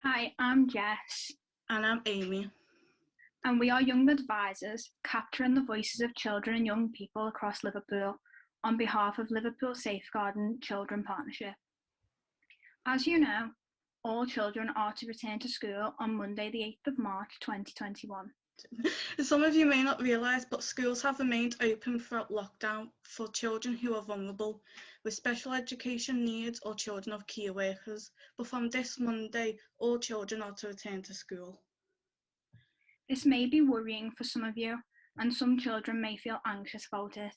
Hi, I'm Jess, And I'm Amy. and we are young advisors capturing the voices of children and young people across Liverpool on behalf of Liverpool Safeguarding Children Partnership. As you know, all children are to return to school on Monday, the 8th of March 2021. Some of you may not realise, but schools have remained open throughout lockdown for children who are vulnerable, with special education needs or children of key workers. But from this Monday, all children are to return to school. This may be worrying for some of you, and some children may feel anxious about it.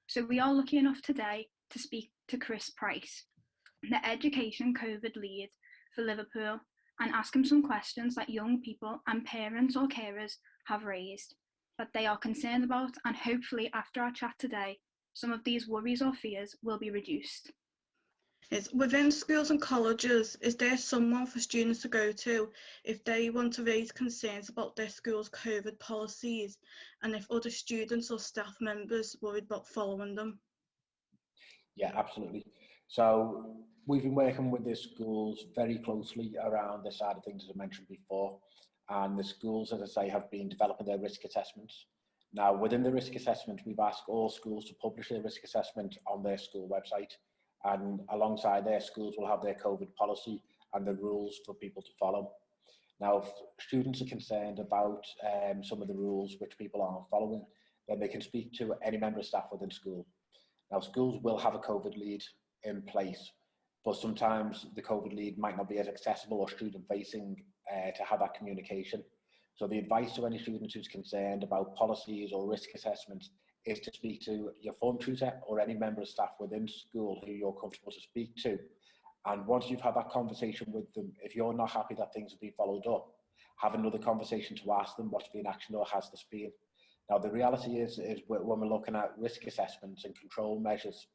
So we are lucky enough today to speak to Chris Price, the Education COVID lead for Liverpool, and ask him some questions that young people and parents or carers have raised, that they are concerned about, and hopefully after our chat today, some of these worries or fears will be reduced. Within schools and colleges, is there someone for students to go to if they want to raise concerns about their school's COVID policies and if other students or staff members worried about following them? Yeah, absolutely. So we've been working with the schools very closely around this side of things, as I mentioned before. And the schools, as I say, have been developing their risk assessments. Now, within the risk assessment, we've asked all schools to publish their risk assessment on their school website. And alongside their schools will have their COVID policy and the rules for people to follow. Now, if students are concerned about some of the rules which people aren't following, then they can speak to any member of staff within school. Now, schools will have a COVID lead in place, but sometimes the COVID lead might not be as accessible or student facing to have that communication. So the advice to any student who's concerned about policies or risk assessments is to speak to your form tutor or any member of staff within school who you're comfortable to speak to. And once you've had that conversation with them, if you're not happy that things have been followed up, have another conversation to ask them what's been actioned or has this been. Now, the reality is when we're looking at risk assessments and control measures,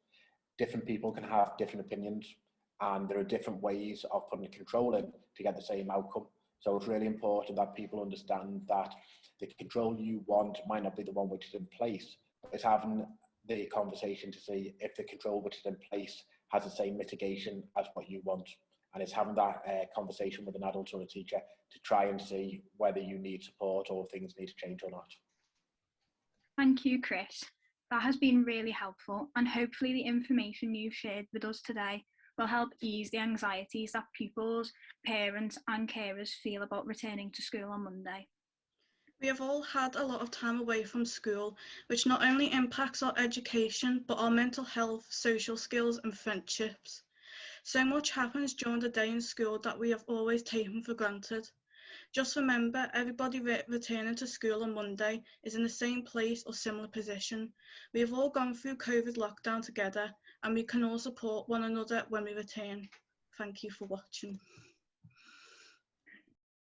different people can have different opinions, and there are different ways of putting a control in to get the same outcome. So it's really important that people understand that the control you want might not be the one which is in place, but it's having the conversation to see if the control which is in place has the same mitigation as what you want. And it's having that conversation with an adult or a teacher to try and see whether you need support or things need to change or not. Thank you, Chris. That has been really helpful, and hopefully the information you've shared with us today will help ease the anxieties that pupils, parents and carers feel about returning to school on Monday. We have all had a lot of time away from school, which not only impacts our education, but our mental health, social skills and friendships. So much happens during the day in school that we have always taken for granted. Just remember, everybody returning to school on Monday is in the same place or similar position. We have all gone through COVID lockdown together, and we can all support one another when we return. Thank you for watching.